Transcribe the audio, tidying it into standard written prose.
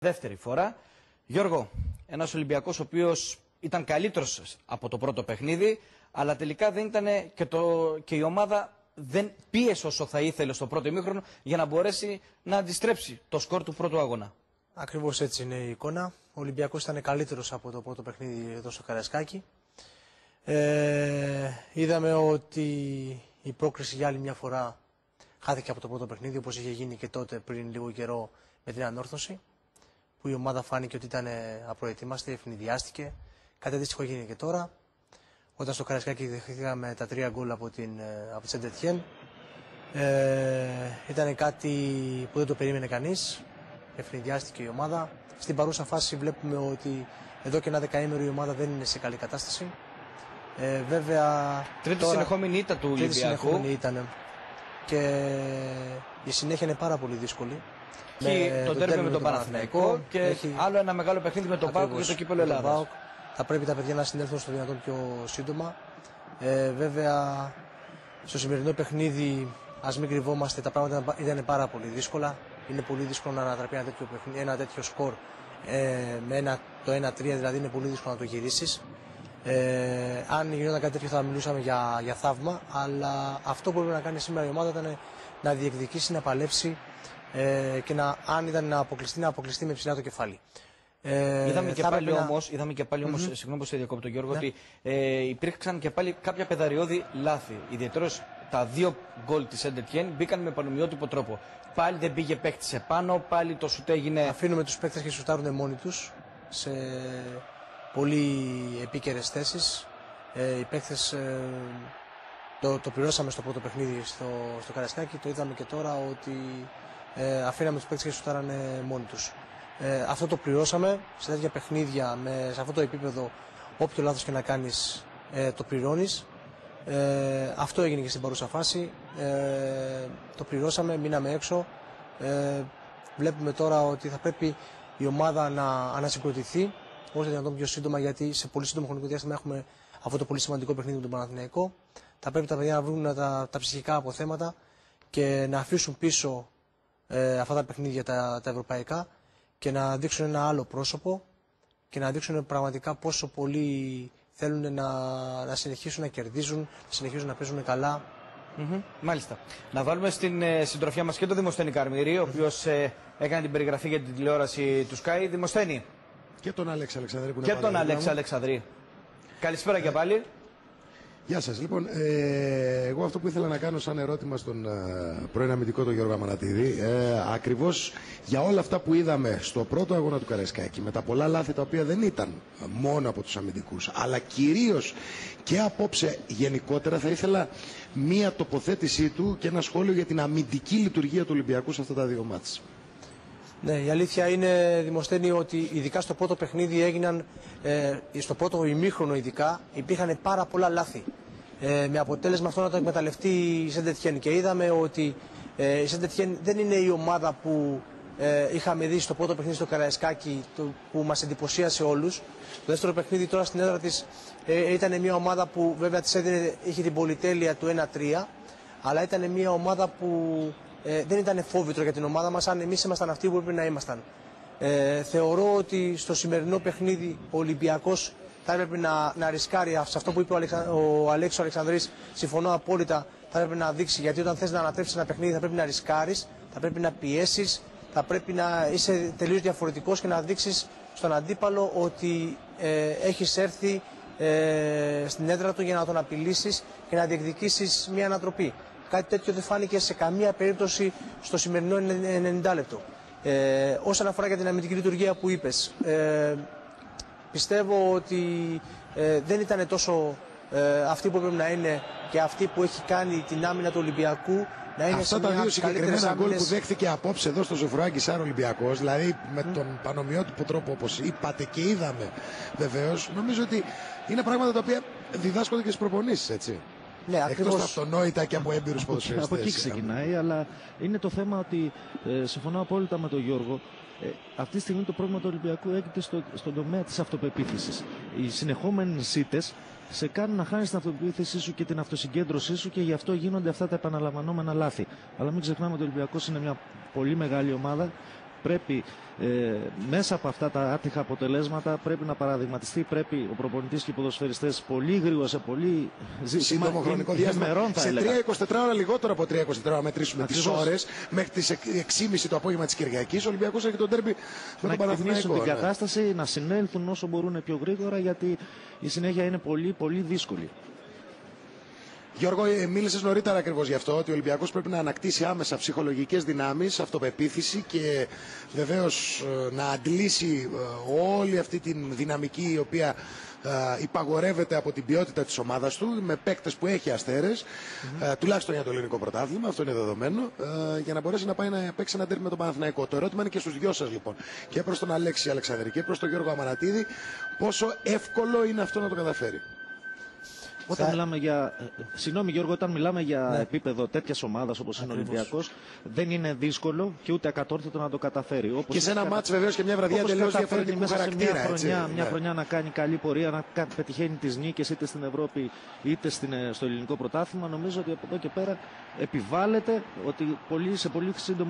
δεύτερη φορά. Γιώργο, ένας Ολυμπιακός ο οποίος ήταν καλύτερος από το πρώτο παιχνίδι, αλλά τελικά δεν ήταν και η ομάδα δεν πίεσε όσο θα ήθελε στο πρώτο ημίχρονο για να μπορέσει να αντιστρέψει το σκορ του πρώτου αγώνα. Ακριβώς έτσι είναι η εικόνα. Ο Ολυμπιακός ήταν καλύτερος από το πρώτο παιχνίδι εδώ στο Καραϊσκάκι. Είδαμε ότι η πρόκριση για άλλη μια φορά χάθηκε από το πρώτο παιχνίδι, όπως είχε γίνει και τότε πριν λίγο καιρό με την Ανόρθωση, που η ομάδα φάνηκε ότι ήταν απροετοίμαστη, ευνηδιάστηκε. Κάτι αντίστοιχο έγινε και τώρα, όταν στο Καραϊσκάκι δεχτήκαμε τα 3 γκολ από τη Σεντ Ετιέν. Ήταν κάτι που δεν το περίμενε κανείς, ευνηδιάστηκε η ομάδα. Στην παρούσα φάση βλέπουμε ότι εδώ και ένα δεκαήμερο η ομάδα δεν είναι σε καλή κατάσταση. Βέβαια, τρίτη συνεχόμενη ήττα του Ολυμπιακού. Τρίτη συνεχόμενη ήταν. Και η συνέχεια είναι πάρα πολύ δύσκολη. Και το τέρμι με τον Παναθηναϊκό και άλλο ένα μεγάλο παιχνίδι με τον ΠΑΟΚ για το κύπελλο Ελλάδας. Θα πρέπει τα παιδιά να συνέλθουν στο δυνατόν πιο σύντομα. Βέβαια, στο σημερινό παιχνίδι, ας μην κρυβόμαστε, τα πράγματα ήταν πάρα πολύ δύσκολα. Είναι πολύ δύσκολο να ανατραπεί ένα τέτοιο σκορ με το 1-3, δηλαδή είναι πολύ δύσκολο να το γυρίσεις. Αν γινόταν κάτι τέτοιο θα μιλούσαμε για θαύμα, αλλά αυτό που πρέπει να κάνει σήμερα η ομάδα ήταν να διεκδικήσει, να παλέψει και αν ήταν να αποκλειστεί με ψηλά το κεφάλι. Είδαμε και πάλι όμως, συγγνώμη που σε διακόπτω Γιώργο, ότι υπήρξαν και πάλι κάποια πεδαριώδη λάθη. Ιδιαιτέρως τα 2 γκολ της Σεντ Ετιέν μπήκαν με πανομοιότυπο τρόπο. Πάλι δεν πήγε παίκτης επάνω, πάλι το σουτ έγινε. Αφήνουμε τους παίκτες και σουτάρουν μόνοι τους σε πολύ επίκαιρες θέσεις. Οι παίκτες το πληρώσαμε στο πρώτο παιχνίδι στο Καραϊσκάκι, το είδαμε και τώρα ότι αφήναμε τους παίκτες και σουτάρανε μόνοι τους. Αυτό το πληρώσαμε σε τέτοια παιχνίδια, σε αυτό το επίπεδο, όποιο λάθος και να κάνεις το πληρώνεις. Αυτό έγινε και στην παρούσα φάση. Το πληρώσαμε, μείναμε έξω. Βλέπουμε τώρα ότι θα πρέπει η ομάδα να ανασυγκροτηθεί όσο δυνατόν πιο σύντομα, γιατί σε πολύ σύντομο χρονικό διάστημα έχουμε αυτό το πολύ σημαντικό παιχνίδι με τον Παναθηναϊκό. Θα πρέπει τα παιδιά να βρουν τα ψυχικά αποθέματα και να αφήσουν πίσω αυτά τα παιχνίδια τα ευρωπαϊκά και να δείξουν ένα άλλο πρόσωπο και να δείξουν πραγματικά πόσο πολύ θέλουν να συνεχίσουν να κερδίζουν, να συνεχίσουν να παίζουν καλά. Μάλιστα. Να βάλουμε στην συντροφιά μας και τον Δημοσθένη Καρμυρή, ο οποίος έκανε την περιγραφή για την τηλεόραση του Sky. Δημοσθένη. Και τον Αλέξη Αλεξανδρή που είναι και τον Αλέξη Αλεξανδρή. Καλησπέρα και πάλι. Γεια σας. Λοιπόν, εγώ αυτό που ήθελα να κάνω σαν ερώτημα στον πρώην αμυντικό τον Γιώργο Αμανατίδη, ακριβώς για όλα αυτά που είδαμε στο πρώτο αγώνα του Καραϊσκάκη, με τα πολλά λάθη τα οποία δεν ήταν μόνο από τους αμυντικούς, αλλά κυρίως και απόψε γενικότερα, θα ήθελα μία τοποθέτησή του και ένα σχόλιο για την αμυντική λειτουργία του Ολυμπιακού σε αυτά τα 2 μάτς. Ναι, η αλήθεια είναι, Δημοσθένη, ότι ειδικά στο πρώτο παιχνίδι έγιναν, στο πρώτο ημίχρονο ειδικά, υπήρχαν πάρα πολλά λάθη. Με αποτέλεσμα αυτό να το εκμεταλλευτεί η Σεντ Ετιέν. Και είδαμε ότι η Σεντ Ετιέν δεν είναι η ομάδα που είχαμε δει στο πρώτο παιχνίδι στο Καραϊσκάκι, που μας εντυπωσίασε όλους. Το δεύτερο παιχνίδι τώρα στην έδρα της ήταν μια ομάδα που βέβαια της είχε την πολυτέλεια του 1-3, αλλά ήταν μια ομάδα που δεν ήταν φόβητρο για την ομάδα μας, αν εμείς ήμασταν αυτοί που έπρεπε να ήμασταν. Θεωρώ ότι στο σημερινό παιχνίδι ο Ολυμπιακός θα έπρεπε να ρισκάρει σε αυτό που είπε ο Αλέξης Αλεξανδρής. Συμφωνώ απόλυτα, θα έπρεπε να δείξει, γιατί όταν θες να ανατρέψεις ένα παιχνίδι θα πρέπει να ρισκάρεις, θα πρέπει να πιέσεις, θα πρέπει να είσαι τελείως διαφορετικός και να δείξεις στον αντίπαλο ότι έχεις έρθει στην έδρα του για να τον απειλήσεις και να διεκδικήσεις μια ανατροπή. Κάτι τέτοιο δεν φάνηκε σε καμία περίπτωση στο σημερινό 90 λεπτό. Όσον αφορά για την αμυντική λειτουργία που είπες, πιστεύω ότι δεν ήταν τόσο αυτή που πρέπει να είναι και αυτή που έχει κάνει την άμυνα του Ολυμπιακού. Να είναι αυτά τα 2 συγκεκριμένα γκολ που δέχθηκε απόψε εδώ στο Ζωφράκη σαν Ολυμπιακός, δηλαδή με τον πανομοιότυπο τρόπο όπως είπατε και είδαμε βεβαίως, νομίζω ότι είναι πράγματα τα οποία διδάσκονται και στις προπονήσεις, έτσι. Ναι, εκτός από αυτονόητα και από έμπειρους ποδοσφαιριστές. Από εκεί ξεκινάει, αλλά είναι το θέμα ότι συμφωνώ απόλυτα με τον Γιώργο. Αυτή τη στιγμή το πρόβλημα του Ολυμπιακού έρχεται στον τομέα της αυτοπεποίθησης. Οι συνεχόμενες ήττες σε κάνουν να χάνεις την αυτοπεποίθησή σου και την αυτοσυγκέντρωσή σου και γι' αυτό γίνονται αυτά τα επαναλαμβανόμενα λάθη. Αλλά μην ξεχνάμε ότι ο Ολυμπιακός είναι μια πολύ μεγάλη ομάδα πρέπει μέσα από αυτά τα άτυχα αποτελέσματα πρέπει να παραδειγματιστεί, πρέπει ο προπονητής και οι ποδοσφαιριστές πολύ γρήγορα σε πολύ σύντομο χρονικό διάστημα, σε 3-24 ώρα, λιγότερο από 3-24 ώρα, μετρήσουμε τις ώρες, μέχρι τις 6.30 το απόγευμα της Κυριακής, ο Ολυμπιακός έχει τον ντέρμπι με τον Παναθηναϊκό. Να την κατάσταση, να συνέλθουν όσο μπορούν πιο γρήγορα, γιατί η συνέχεια είναι πολύ πολύ δύσκολη. Γιώργο, μίλησες νωρίτερα ακριβώς γι' αυτό, ότι ο Ολυμπιακός πρέπει να ανακτήσει άμεσα ψυχολογικές δυνάμεις, αυτοπεποίθηση και βεβαίως να αντλήσει όλη αυτή την δυναμική η οποία υπαγορεύεται από την ποιότητα της ομάδας του, με παίκτες που έχει αστέρες, τουλάχιστον για το ελληνικό πρωτάθλημα, αυτό είναι δεδομένο, για να μπορέσει να πάει να παίξει ένα ντέρμπι με τον Παναθηναϊκό. Το ερώτημα είναι και στους δυο σας λοιπόν, και προς τον Αλέξη Αλεξανδρή και προς τον Γιώργο Αμανατίδη, πόσο εύκολο είναι αυτό να το καταφέρει. Όταν μιλάμε για, συγγνώμη Γιώργο, όταν μιλάμε για επίπεδο τέτοιας ομάδας όπως είναι ο Ολυμπιακός, δεν είναι δύσκολο και ούτε ακατόρθωτο να το καταφέρει. Όπως και σε ένα μάτς βεβαίως και μια βραδιά τελείως διαφορετικού χαρακτήρα. Μια χρονιά να κάνει καλή πορεία, να πετυχαίνει τις νίκες είτε στην Ευρώπη είτε στο ελληνικό πρωτάθλημα. Νομίζω ότι από εδώ και πέρα επιβάλλεται ότι σε πολύ σύντομο